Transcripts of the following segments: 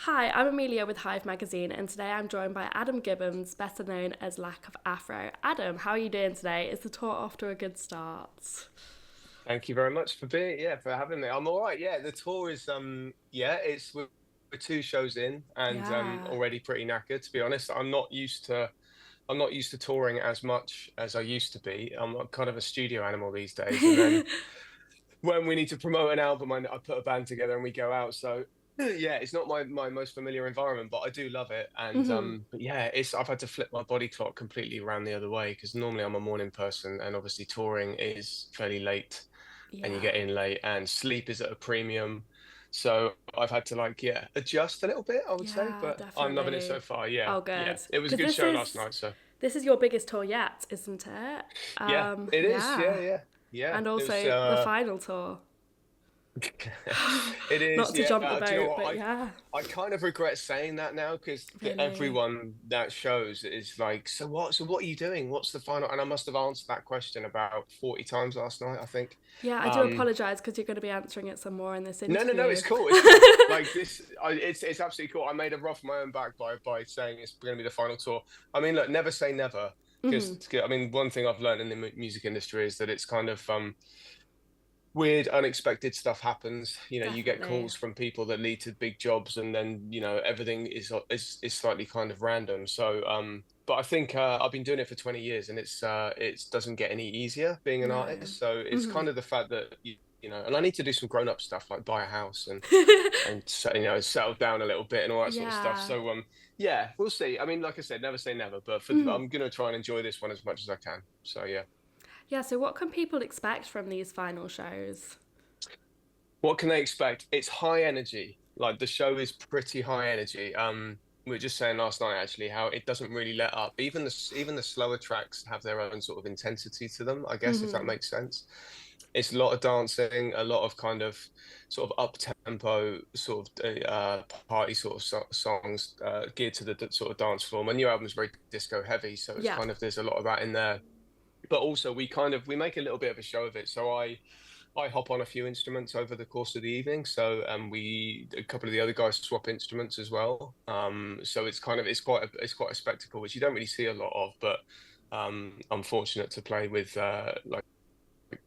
Hi, I'm Amelia with Hive magazine, and today I'm joined by Adam Gibbons, better known as Lack of Afro. Adam, how are you doing today? Is the tour off to a good start? Thank you very much for for having me. I'm all right. Yeah, the tour is it's we're two shows in and Yeah. already pretty knackered, to be honest. I'm not used to touring as much as I used to be. I'm kind of a studio animal these days. And then when we need to promote an album, I put a band together and we go out. So yeah, it's not my most familiar environment, but I do love it. And but yeah, it's I've had to flip my body clock completely around the other way because normally I'm a morning person, and obviously touring is fairly late and you Yeah. get in late and sleep is at a premium. So I've had to adjust a little bit, I would say, Yeah, but I'm loving it so definitely. far. Yeah, Oh, yeah. good. It was a Because good this show last is night, so this is your biggest tour yet, isn't it? yeah, it is. Yeah. Yeah. And It was also the final tour. it is, Not to yeah. jump the Do you know boat, what? but yeah. I kind of regret saying that now because Really. everyone that shows is like, so what? So what are you doing? What's the final? And I must have answered that question about 40 times last night, I think. Yeah, I do Um, apologise because you're going to be answering it some more in this no, interview. it's cool. It's cool. Like this, it's absolutely cool. I made a rough my own back by saying it's going to be the final tour. I mean, look, never say never. Because I mean, one thing I've learned in the music industry is that it's kind of weird, unexpected stuff happens. You know, you get Definitely. calls from people that lead to big jobs, and then everything is slightly kind of random. So, but I think I've been doing it for 20 years, and it doesn't get any easier being an No. artist. So it's kind of the fact that and I need to do some grown up stuff like buy a house and settle down a little bit and all that sort of stuff. Yeah. So yeah, we'll see. I mean, like I said, never say never, but I'm gonna try and enjoy this one as much as I can. So yeah. Yeah, so what can people expect from these final shows? What can they expect? It's high energy. Like the show is pretty high energy. We were just saying last night actually how it doesn't really let up. Even the slower tracks have their own sort of intensity to them, I guess, if that makes sense. It's a lot of dancing, a lot of kind of sort of up tempo sort of party sort of songs geared to the sort of dance floor. My new album is very disco heavy, so it's Yeah. kind of there's a lot of that in there. But also we make a little bit of a show of it. So I hop on a few instruments over the course of the evening. So we a couple of the other guys swap instruments as well. So it's quite a spectacle, which you don't really see a lot of. But I'm fortunate to play with like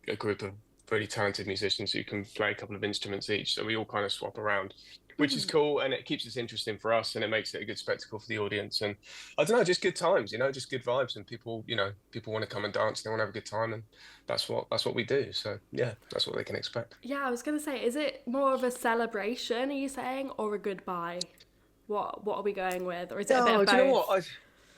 a group of really talented musicians who can play a couple of instruments each. So we all kind of swap around, which is cool, and it keeps it interesting for us, and it makes it a good spectacle for the audience. And I don't know, just good times, just good vibes, and people want to come and dance, they want to have a good time, and that's what we do. So yeah, that's what they can expect. Yeah, I was going to say, is it more of a celebration, are you saying, or a goodbye? What are we going with? Or is it a bit of Oh, do you know what? both?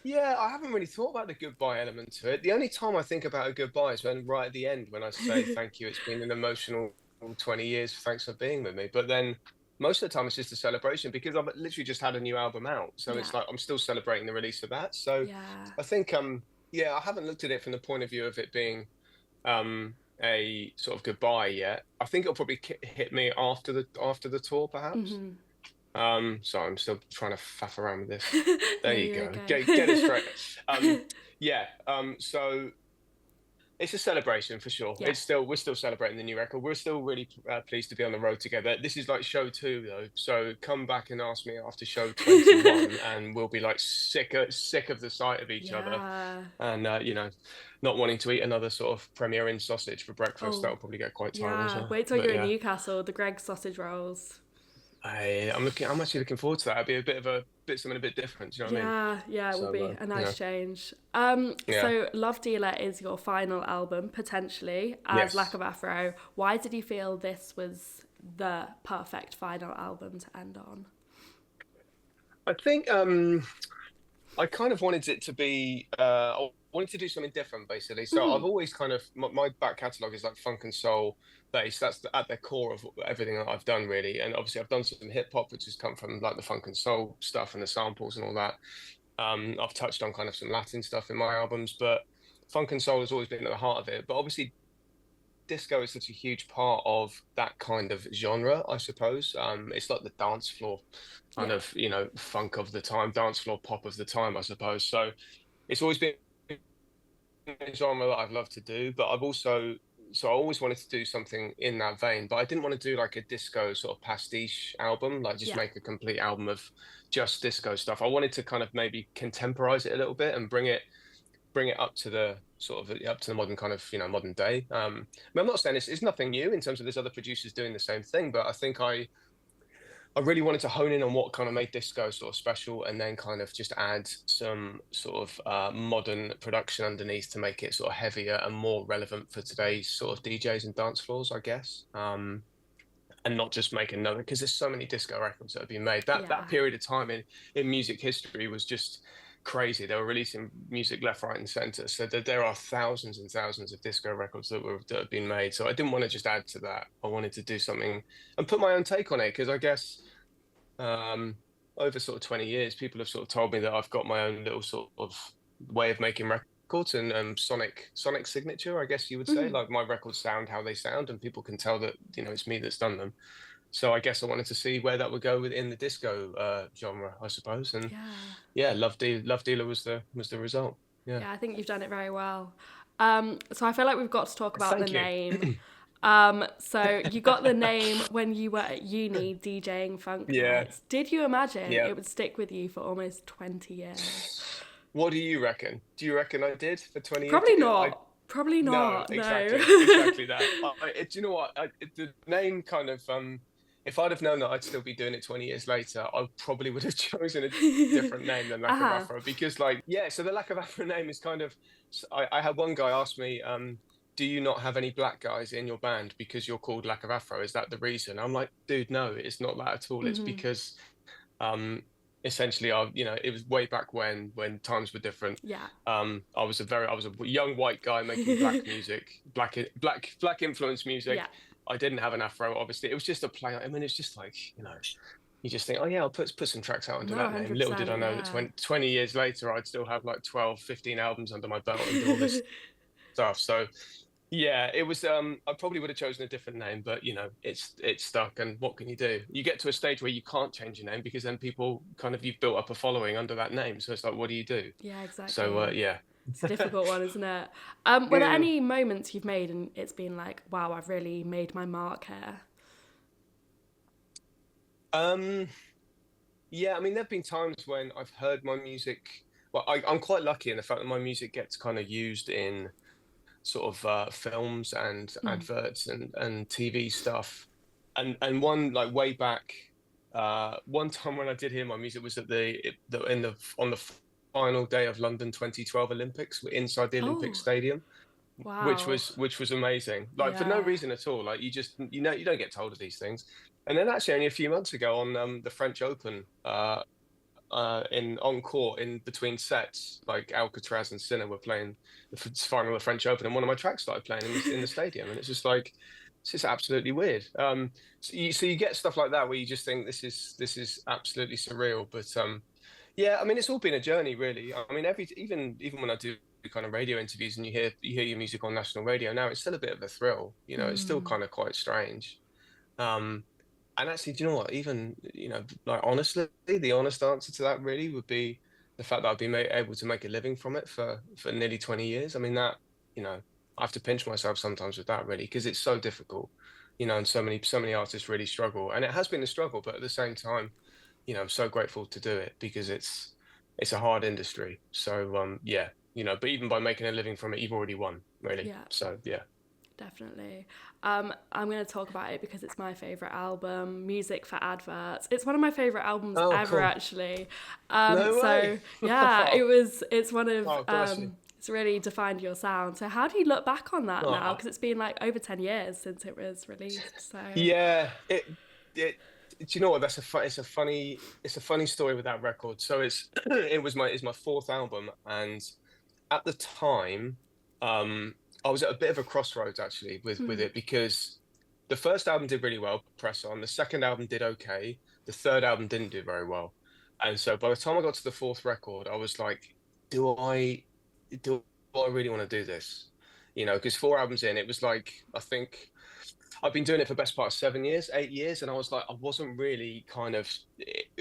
Yeah, I haven't really thought about the goodbye element to it. The only time I think about a goodbye is when right at the end when I say thank you. It's been an emotional 20 years. Thanks for being with me. But then most of the time it's just a celebration because I've literally just had a new album out. So Yeah. it's like I'm still celebrating the release of that. So Yeah. I think yeah, I haven't looked at it from the point of view of it being a sort of goodbye yet. I think it'll probably hit me after the tour perhaps. So I'm still trying to faff around with this. There No, you you're go. Get it okay. straight. Um, yeah. So it's a celebration for sure. Yeah. We're still celebrating the new record. We're still really pleased to be on the road together. This is like show two though. So come back and ask me after show 21, and we'll be like sick of the sight of each other, Yeah. and not wanting to eat another sort of Premier Inn sausage for breakfast. Oh, That'll probably get quite tiring as yeah. well. Wait till But you're in yeah. Newcastle, the Greg's sausage rolls. I'm actually looking forward to that. It'd be a bit of a bit something a bit different. Do you know what I mean? Yeah, yeah, it will So be a yeah, nice change. yeah, So Love Dealer is your final album, potentially, as Lack yes. of Afro. Why did you feel this was the perfect final album to end on? I think I kind of wanted it to be. I wanted to do something different, basically. So I've always kind of my back catalogue is like funk and soul based. That's at the core of everything that I've done, really. And obviously, I've done some hip hop, which has come from like the funk and soul stuff and the samples and all that. I've touched on kind of some Latin stuff in my albums, but funk and soul has always been at the heart of it. But obviously, disco is such a huge part of that kind of genre, I suppose. It's like the dance floor kind Yeah. of, funk of the time, dance floor pop of the time, I suppose. So it's always been a genre that I've loved to do, but I've also so I always wanted to do something in that vein, but I didn't want to do like a disco sort of pastiche album, like just Yeah. make a complete album of just disco stuff. I wanted to kind of maybe contemporize it a little bit and bring it up to the sort of up to the modern kind of modern day. I'm not saying it's nothing new in terms of there's other producers doing the same thing, but I think I really wanted to hone in on what kind of made disco sort of special, and then kind of just add some sort of modern production underneath to make it sort of heavier and more relevant for today's sort of DJs and dance floors, I guess. And not just make another, because there's so many disco records that have been made. That Yeah. period of time in music history was just crazy. They were releasing music left, right, and center. So there are thousands and thousands of disco records that have been made. So I didn't want to just add to that. I wanted to do something and put my own take on it, because I guess um, over sort of 20 years, people have sort of told me that I've got my own little sort of way of making records and sonic signature, I guess you would say. Mhm. Like my records sound how they sound, and people can tell that it's me that's done them. So I guess I wanted to see where that would go within the disco genre, I suppose. And Yeah. yeah, Love Dealer was the result. Yeah. Yeah, I think you've done it very well. So I feel like we've got to talk about the Thank you. name. So you got the name when you were at uni DJing funk Yeah. nights. Did you imagine Yeah. it would stick with you for almost 20 years? What do you reckon? Do you reckon I did for 20 years? Probably not. Probably No, not. exactly, No. exactly that. Do you know what? The name kind of, if I'd have known that I'd still be doing it 20 years later, I probably would have chosen a different name than Lack of Uh-huh. Afro, because, like, yeah. So the Lack of Afro name is kind of. I had one guy ask me, "Do you not have any black guys in your band because you're called Lack of Afro? Is that the reason?" I'm like, "Dude, no, it's not that at all. It's Hmm. because um, essentially, it was way back when times were different. Yeah. I was a young white guy making black music, black influence music. Yeah. I didn't have an afro, obviously. It was just a play. I mean, it's just like, you just think, oh yeah, I'll put some tracks out under No, that name. Little did I 100%. know that Yeah. 20 years later, I'd still have like 12, 15 albums under my belt and do all this stuff. So yeah, it was. I probably would have chosen a different name, but it's stuck. And what can you do? You get to a stage where you can't change your name, because then people kind of, you've built up a following under that name. So it's like, what do you do? Yeah, So exactly. yeah. It's a difficult one, isn't it? Were there Mm, any moments you've made and it's been like, wow, I've really made my mark here? um, yeah. I mean, there've been times when I've heard my music. Well, I'm quite lucky in the fact that my music gets kind of used in sort of films and Mm. adverts and TV stuff. And one, like, way back, one time when I did hear my music was at the in the on the final day of London 2012 Olympics. We're inside the Olympic Oh, Stadium, wow. which was amazing. Like, for no Yeah. reason at all. Like, you don't get told of these things. And then actually only a few months ago on the French Open, in on court in between sets, like Alcatraz and Sinner were playing the final of the French Open, and one of my tracks started playing in the stadium, and it's just like, it's just absolutely weird. So you get stuff like that where you just think this is absolutely surreal, but yeah, I mean, it's all been a journey, really. I mean, even when I do kind of radio interviews and you hear your music on national radio now, it's still a bit of a thrill. It's still Mm. kind of quite strange. Um, and actually, do you know what? Even, like, honestly, the honest answer to that really would be the fact that I've been able to make a living from it for nearly 20 years. I mean, you know, I have to pinch myself sometimes with that, really, because it's so difficult, and so many artists really struggle. And it has been a struggle, but at the same time, I'm so grateful to do it, because it's a hard industry. So yeah, but even by making a living from it, you've already won, really. Yeah, So yeah. definitely. I'm going to talk about it because it's my favourite album, Music for Adverts. It's one of my favourite albums Oh, ever, cool. actually. No way. So, yeah, it's one of, Oh, bless you. it's really defined your sound. So, how do you look back on that now? Oh, Because it's been like over 10 years since it was released. So, yeah. It. Do you know what? It's a funny story with that record. So it's my fourth album, and at the time, I was at a bit of a crossroads, actually, with hmm. it, because the first album did really well, press on. The second album did okay. The third album didn't do very well, and so by the time I got to the fourth record, I was like, do I do I really want to do this? Because four albums in, it was like, I think I've been doing it for the best part of 7 years, 8 years, and I was like, I wasn't really kind of.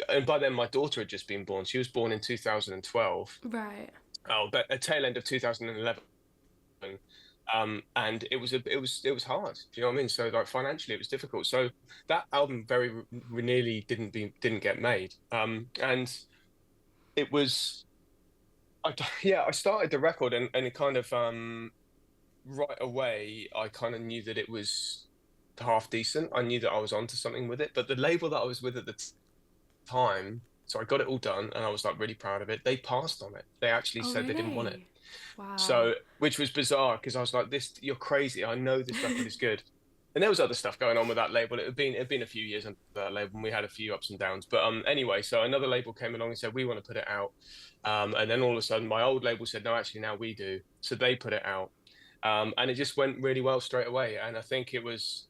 And by then, my daughter had just been born. She was born in 2012. Right. Oh, but a tail end of 2011. And it was hard. Do you know what I mean? So like financially, it was difficult. So that album nearly didn't get made. And it was yeah, I started the record, and it kind of right away I kind of knew that it was half decent. I knew that I was onto something with it, but the label that I was with at the time, so I got it all done, and I was like really proud of it. They passed on it. They actually Oh, said they didn't want it. really? Wow. So, which was bizarre because I was like, "This, you're crazy. I know this record is good." And there was other stuff going on with that label. It had been a few years under that label, and we had a few ups and downs. But anyway, so another label came along and said we want to put it out. And then all of a sudden, my old label said, "No, actually, now we do." So they put it out, and it just went really well straight away. And I think it was,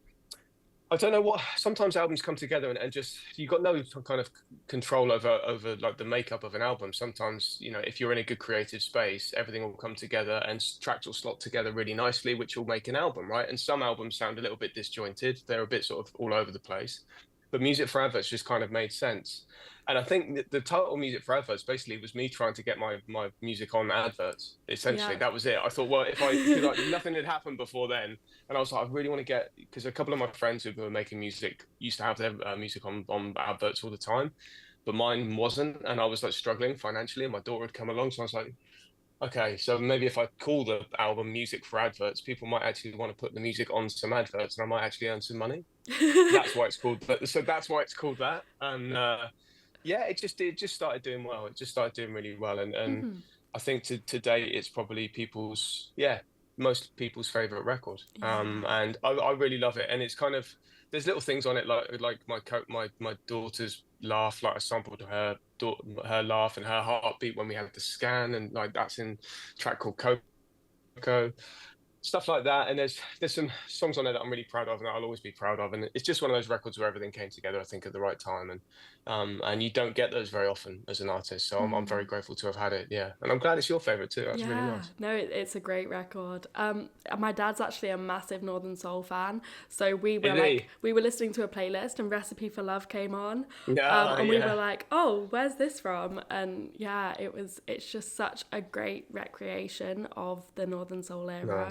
I don't know what. Sometimes albums come together, and just you got no kind of control over like the makeup of an album. Sometimes, if you're in a good creative space, everything will come together and tracks will slot together really nicely, which will make an album, right? And some albums sound a little bit disjointed. They're a bit sort of all over the place. But Music for Adverts just kind of made sense. And I think the title Music for Adverts basically was me trying to get my music on adverts. Essentially, Yeah. that was it. I thought, well, because like, nothing had happened before then, and I was like, I really want to get, because a couple of my friends who were making music used to have their music on adverts all the time, but mine wasn't, and I was like struggling financially, and my daughter had come along, so I was like, okay, so maybe if I call the album Music for Adverts, people might actually want to put the music on some adverts, and I might actually earn some money. That's why it's called. So that's why it's called that, and yeah, it just started doing well. It just started doing really well, and Hmm. I think to date it's probably most people's favorite record. Yeah. And I really love it. And it's kind of, there's little things on it like my daughter's laugh, like I sampled her laugh and her heartbeat when we had the scan, and like that's in a track called Coco, stuff like that. And there's some songs on there that I'm really proud of and that I'll always be proud of. And it's just one of those records where everything came together, I think, at the right time. And you don't get those very often as an artist. So I'm very Mm. grateful to have had it. Yeah. And I'm glad it's your favorite too. That's really Yeah, nice. no, it's a great record. My dad's actually a massive Northern Soul fan, so Is he? we were listening to a playlist and Recipe for Love came on, Yeah, and we were yeah. like, oh, where's this from? And yeah, it's just such a great recreation of the Northern Soul era.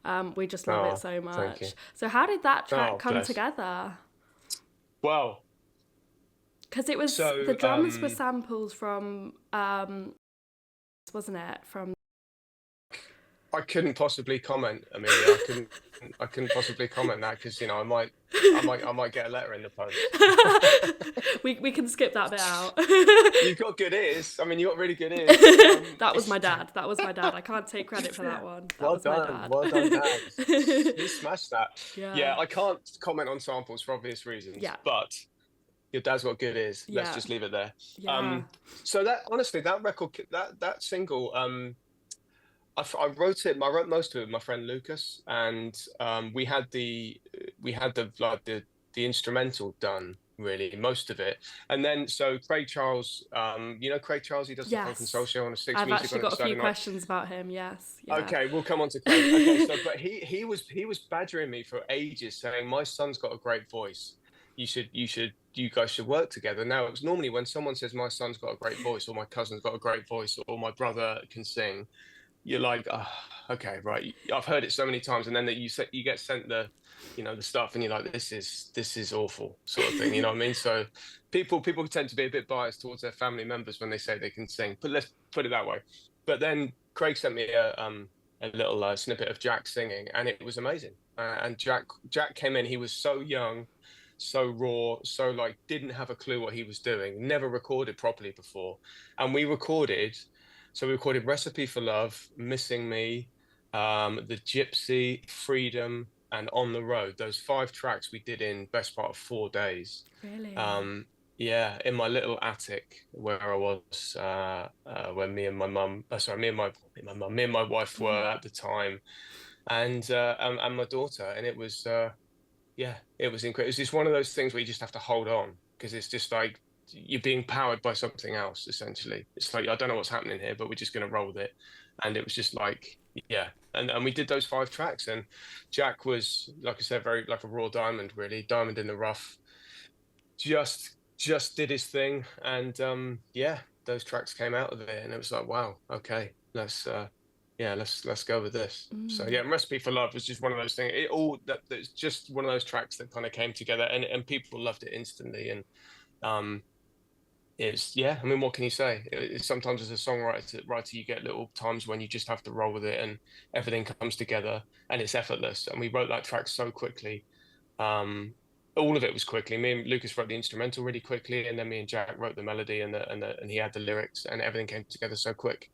Nice. We just love it Oh, so thank you. much. So how did that track Oh, come bless. together? Well, Because it was the so drums were samples from wasn't it from I couldn't possibly comment, Amelia. I couldn't possibly comment that because I might get a letter in the post. we can skip that bit out. You've got good ears. I mean, you got really good ears. That was my dad. That was my dad. I can't take credit for that one. That Well was my done, dad. well done, Dad. You smashed that. Yeah. Yeah, I can't comment on samples for obvious reasons, Yeah. but your dad's got good ears. Let's Yeah. just leave it there. Yeah. So that honestly, that record, that single, I wrote it. I wrote most of it with my friend Lucas, and we had the like the instrumental done, really, most of it. And then so Craig Charles, Craig Charles, he does the Funk and Soul Yes. Show on a Six I've Music actually on a got a few Saturday night. questions about him. Yes. Yeah. Okay, we'll come on to Craig. Okay, so but he was badgering me for ages, saying my son's got a great voice. You guys should work together. Now, it's normally when someone says my son's got a great voice, or my cousin's got a great voice, or my brother can sing, you're like, oh, okay, right. I've heard it so many times, and then that you get sent the stuff, and you're like, this is awful, sort of thing. You know what I mean? So people tend to be a bit biased towards their family members when they say they can sing. But let's put it that way. But then Craig sent me a little snippet of Jack singing, and it was amazing. And Jack came in. He was so young, so raw, so like didn't have a clue what he was doing. Never recorded properly before, and we recorded. So we recorded Recipe for Love, Missing Me, The Gypsy, Freedom, and On the Road. Those 5 tracks we did in best part of 4 days. Really. Um, yeah, in my little attic where I was, when me and my mum, sorry, me and my wife were Mm. at the time, and my daughter, and it was, yeah, it was incredible. It's just one of those things where you just have to hold on because it's just like you're being powered by something else, essentially. It's like, I don't know what's happening here, but we're just going to roll with it. And it was just like, yeah. And we did those 5 tracks. And Jack was, like I said, very like a raw diamond, really, diamond in the rough. Just did his thing. And yeah, those tracks came out of it. And it was like, wow, okay, let's. yeah, let's go with this. So Mm. yeah, Recipe for Love was just one of those things. That's just one of those tracks that kind of came together, and people loved it instantly. And um, it's yeah, I mean, what can you say? Sometimes as a writer, you get little times when you just have to roll with it, and everything comes together, and it's effortless. And we wrote that track so quickly. Um, all of it was quickly. Me and Lucas wrote the instrumental really quickly, and then me and Jack wrote the melody and he had the lyrics, and everything came together so quick.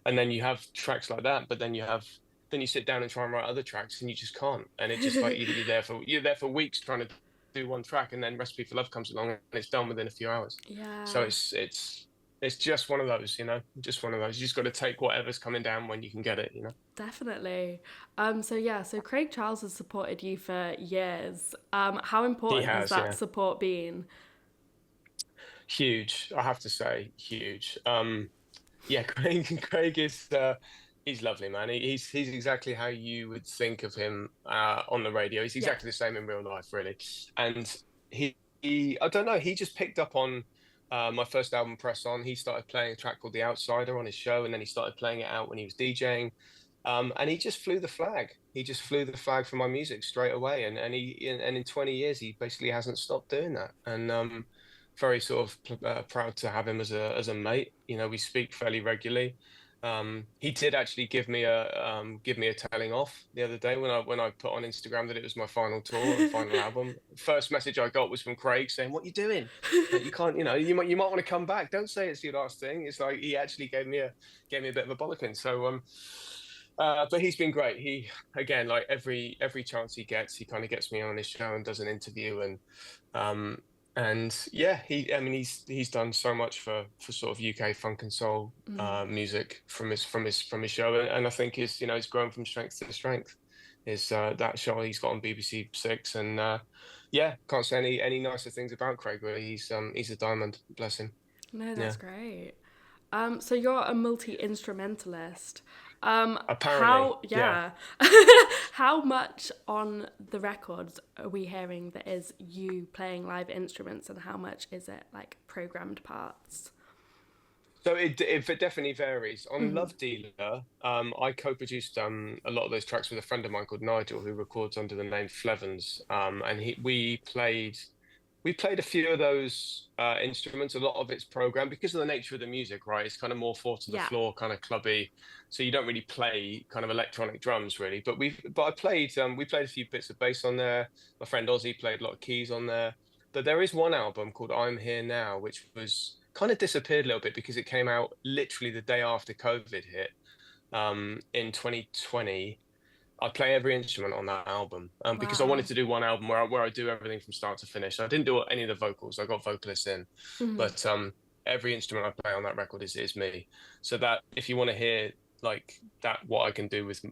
And then you have tracks like that, but then you sit down and try and write other tracks, and you just can't. And it just like you're there for weeks trying to do one track, and then Recipe for Love comes along, and it's done within a few hours. So Yeah, it's just one of those, just one of those. You just got to take whatever's coming down when you can get it. definitely. So yeah, so Craig Charles has supported you for years. How He important has has, that yeah. support been? Huge, I have to say, huge. Yeah, Craig is he's lovely, man. He's exactly how you would think of him on the radio. He's Yeah. exactly the same in real life, really. And he I don't know, he just picked up on my first album, Press On. He started playing a track called The Outsider on his show, and then he started playing it out when he was DJing. And he just flew the flag. He just flew the flag for my music straight away. And in 20 years, he basically hasn't stopped doing that. And very sort of proud to have him as a mate. We speak fairly regularly. He did actually give me a telling off the other day when I put on Instagram that it was my final tour and final album. First message I got was from Craig saying, "What are you doing? Like, you can't, you might want to come back. Don't say it's your last thing." It's like he actually gave me a bit of a bollocking. So but he's been great. He again, like every chance he gets, he kind of gets me on his show and does an interview, um and yeah, I mean he's done so much for sort of UK funk and soul Mm. music from his show, and I think he's grown from strength to strength. Is that show he's got on BBC Six, and yeah, can't say any nicer things about Craig. Really, he's a diamond. Bless him. No, Yeah, that's great. So you're a multi-instrumentalist. apparently, How, yeah. yeah, how much on the records are we hearing that is you playing live instruments, and how much is it like programmed parts? So it definitely varies. On Hmm. Love Dealer, I co-produced a lot of those tracks with a friend of mine called Nigel, who records under the name Flevens. And we played a few of those instruments. A lot of it's programmed because of the nature of the music, right? It's kind of more four to the Yeah, floor, kind of clubby. So you don't really play kind of electronic drums, really. But I played we played a few bits of bass on there. My friend Ozzy played a lot of keys on there. But there is one album called I'm Here Now, which was kind of disappeared a little bit because it came out literally the day after COVID hit in 2020. I play every instrument on that album because I wanted wow. to do one album where I do everything from start to finish. I didn't do any of the vocals. I got vocalists in, Hmm. but every instrument I play on that record is me. So that if you want to hear like that, what I can do with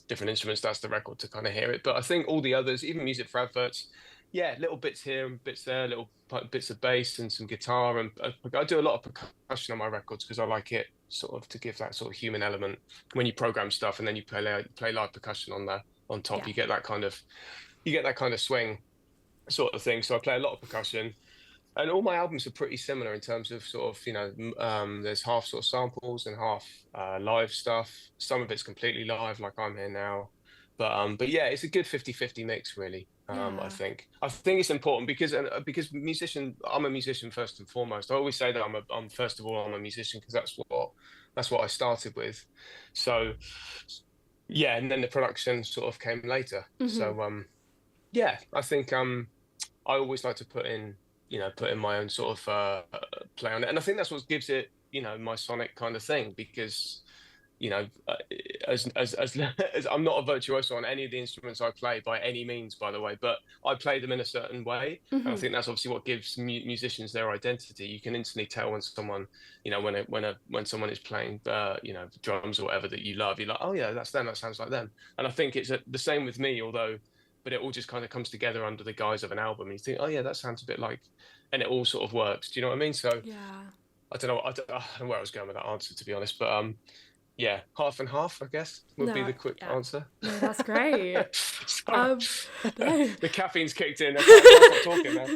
different instruments, that's the record to kind of hear it. But I think all the others, even music for adverts, yeah, little bits here and bits there, little bits of bass and some guitar, and I do a lot of percussion on my records because I like it sort of to give that sort of human element when you program stuff and then you play live percussion on top. Yeah, You get that kind of swing sort of thing. So I play a lot of percussion, and all my albums are pretty similar in terms of sort of there's half sort of samples and half live stuff. Some of it's completely live, like I'm Here Now, but yeah, it's a good 50-50 mix, really. I yeah. think it's important because I'm a musician first and foremost. I always say that I'm first of all I'm a musician because that's what I started with. So yeah, and then the production sort of came later. Hmm. So yeah, I think I always like to put in my own sort of play on it, and I think that's what gives it my sonic kind of thing because you know uh, as I'm not a virtuoso on any of the instruments I play by any means, by the way, but I play them in a certain way, and I Hmm. think that's obviously what gives musicians their identity. You can instantly tell when someone when someone is playing drums or whatever that you love, you're like, oh yeah, that's them, that sounds like them. And I think it's the same with me, although but it all just kind of comes together under the guise of an album and you think, oh yeah, that sounds a bit like, and it all sort of works. Do you know what I mean? So Yeah. I don't know where I was going with that answer, to be honest, but yeah, half and half, I guess, would be No, the quick yeah. answer. No, that's great. Sorry. Um, no. The caffeine's kicked in. I can't stop talking now.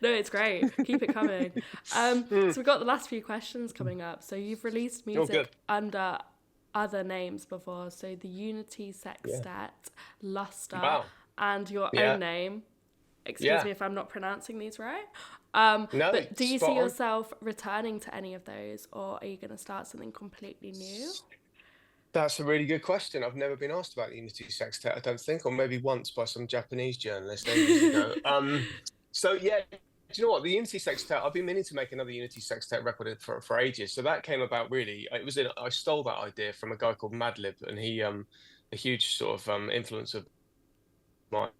No, it's great. Keep it coming. Mm. So we've got the last few questions coming up. So you've released Oh, good. music under other names before. So the Unity Yeah. Sextet, Luster, Wow. and your Yeah. own name. Excuse Yeah. me if I'm not pronouncing these right. No, But do you see spot on. yourself returning to any of those, or are you going to start something completely new? That's a really good question. I've never been asked about the Unity Sextet, I don't think, or maybe once by some Japanese journalist ages ago. So yeah, do you know what? The Unity Sextet, I've been meaning to make another Unity Sextet record for ages. So that came about really. I stole that idea from a guy called Madlib, and he a huge sort of influence of mine,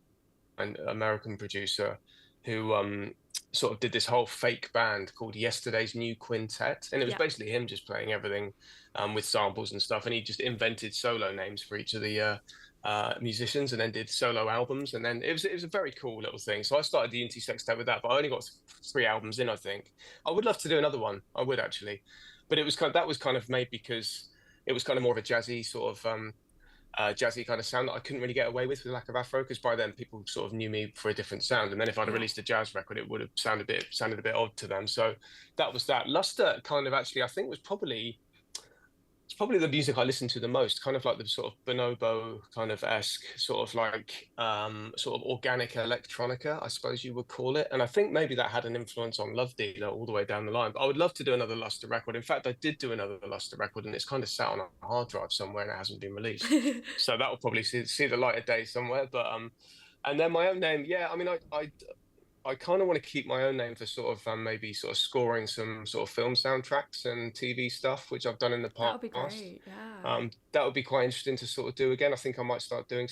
an American producer who sort of did this whole fake band called Yesterday's New Quintet, and it was Yeah. basically him just playing everything with samples and stuff, and he just invented solo names for each of the musicians, and then did solo albums, and then it was a very cool little thing. So I started the Unity Sextet with that, but I only got 3 albums in, I think. I would love to do another one. I would actually, but that was kind of made because it was kind of more of a jazzy sort of jazzy kind of sound that I couldn't really get away with Lack of Afro, because by then people sort of knew me for a different sound, and then if I'd have Yeah. released a jazz record, it would have sounded a bit odd to them. So that was that. Luster kind of actually I think was probably it's probably the music I listen to the most, kind of like the sort of bonobo kind of esque, sort of like sort of organic electronica, I suppose you would call it. And I think maybe that had an influence on Love Dealer all the way down the line. But I would love to do another Luster record. In fact, I did do another Luster record, and it's kind of sat on a hard drive somewhere and it hasn't been released. So that will probably see the light of day somewhere. But and then my own name, yeah, I mean I kind of want to keep my own name for sort of maybe sort of scoring some sort of film soundtracks and TV stuff, which I've done in the That would be past. great. Yeah. That would be quite interesting to sort of do again. I think I might start doing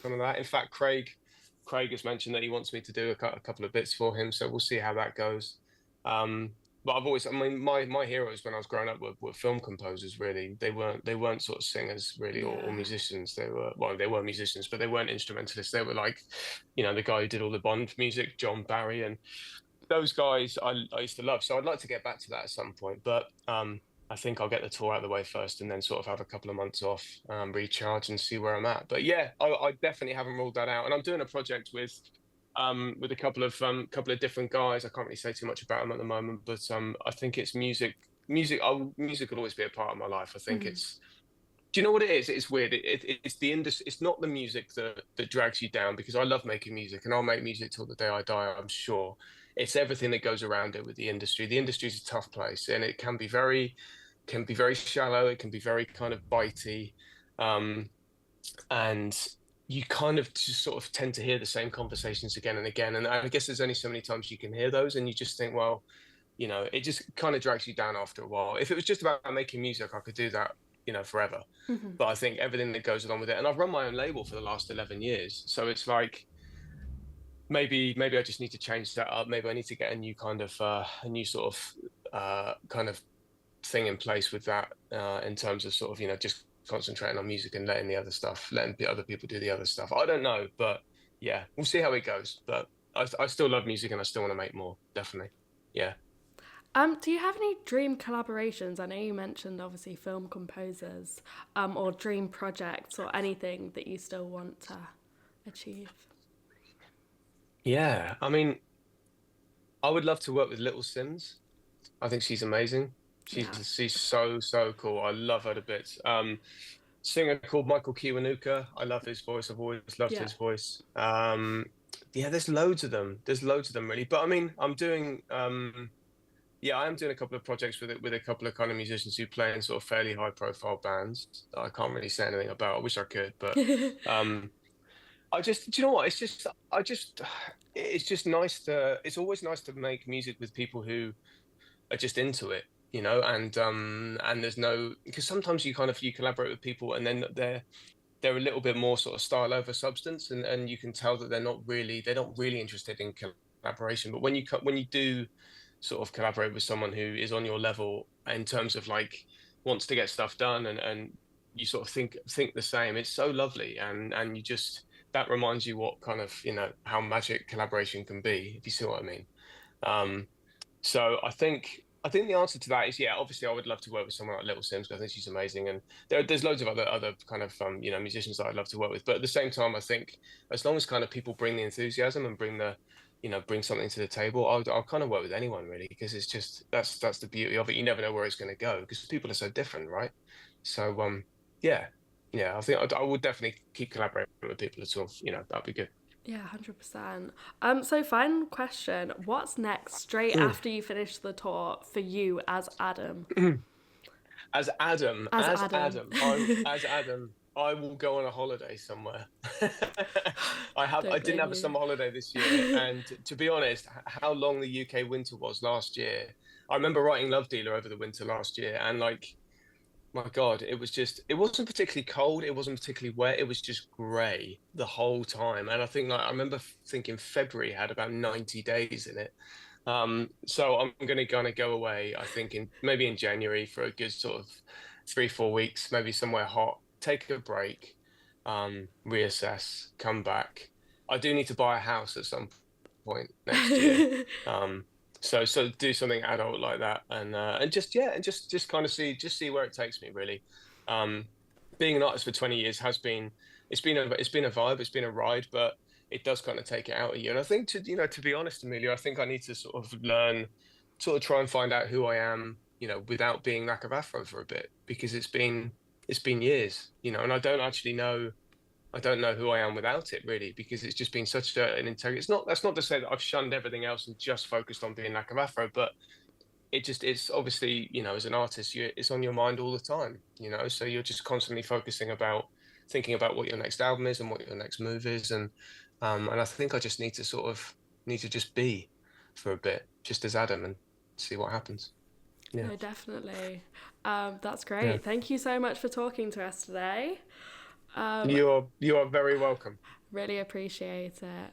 some of that. In fact, Craig has mentioned that he wants me to do a couple of bits for him, so we'll see how that goes. But I mean, my heroes when I was growing up were film composers. Really, they weren't sort of singers really, or Yeah. musicians. They were musicians, but they weren't instrumentalists. They were like, the guy who did all the Bond music, John Barry, and those guys I used to love. So I'd like to get back to that at some point. But I think I'll get the tour out of the way first, and then sort of have a couple of months off, recharge, and see where I'm at. But yeah, I definitely haven't ruled that out, and I'm doing a project with a couple of different guys. I can't really say too much about them at the moment, but I think it's music. Music will always be a part of my life. I think Mm. it's. Do you know what it is? It's weird. It's the industry. It's not the music that drags you down, because I love making music and I'll make music till the day I die, I'm sure. It's everything that goes around it with the industry. The industry is a tough place, and it can be very shallow. It can be very kind of bitey, um, and you kind of just sort of tend to hear the same conversations again and again. And I guess there's only so many times you can hear those, and you just think, well, it just kind of drags you down after a while. If it was just about making music, I could do that, forever. Hmm. But I think everything that goes along with it, and I've run my own label for the last 11 years, so it's like maybe I just need to change that up. Maybe I need to get a new kind of a new sort of kind of thing in place with that, in terms of sort of just concentrating on music and letting the other people do the other stuff. I don't know, but yeah, we'll see how it goes. But I still love music, and I still want to make more, definitely. Yeah. Do you have any dream collaborations? I know you mentioned obviously film composers, or dream projects or anything that you still want to achieve. Yeah, I mean, I would love to work with Little Sims. I think she's amazing. She's Yeah. she's so cool. I love her to bits. Singer called Michael Kiwanuka. I love his voice. I've always loved Yeah. his voice. Yeah, there's loads of them. There's loads of them really. But I mean, yeah, I am doing a couple of projects with a couple of kind of musicians who play in sort of fairly high profile bands that I can't really say anything about. I wish I could, but um, do you know what? It's just nice it's always nice to make music with people who are just into it, and there's no, because sometimes you collaborate with people, and then they're a little bit more sort of style over substance, and you can tell that they're not really interested in collaboration. But when you do sort of collaborate with someone who is on your level in terms of like wants to get stuff done, and you sort of think the same, it's so lovely, and you just that reminds you what kind of how magic collaboration can be, if you see what I mean. So I think the answer to that is, yeah, obviously I would love to work with someone like Little Sims, because I think she's amazing, and there's loads of other kind of musicians that I'd love to work with. But at the same time, I think as long as kind of people bring the enthusiasm and bring something to the table, I'll kind of work with anyone really, because it's just that's the beauty of it. You never know where it's going to go, because people are so different, right? So yeah, yeah, I think I would definitely keep collaborating with people at all. That'd be good. Yeah, 100%. So final question. What's next straight Mm. after you finish the tour for you as Adam? As Adam, As Adam. as Adam, I will go on a holiday somewhere. I Don't didn't blame have a you. summer holiday this year, and to be honest, how long the UK winter was last year. I remember writing Love Dealer over the winter last year, and like, my God, it wasn't particularly cold, it wasn't particularly wet, it was just grey the whole time. And I think like I remember thinking February had about 90 days in it. So I'm gonna kind of go away, I think maybe in January for a good sort of 3, 4 weeks, maybe somewhere hot, take a break, reassess, come back. I do need to buy a house at some point next year. Um, so do something adult like that, and just yeah, and just kind of see where it takes me really. Um, Being an artist for 20 years has been it's been a vibe, it's been a ride, but it does kind of take it out of you. And I think to be honest, Amelia, I think I need to sort of learn, sort of try and find out who I am, without being Lack of Afro for a bit, because it's been years, and I don't know who I am without it really, because it's just been such an integrity. That's not to say that I've shunned everything else and just focused on being Lack of Afro, but it's obviously, as an artist, it's on your mind all the time, so you're just constantly thinking about what your next album is and what your next move is. And I think I just need to just be for a bit, just as Adam, and see what happens. Yeah. No, definitely. That's Yeah. great. Thank you so much for talking to us today. Um, You are very welcome. Really appreciate it.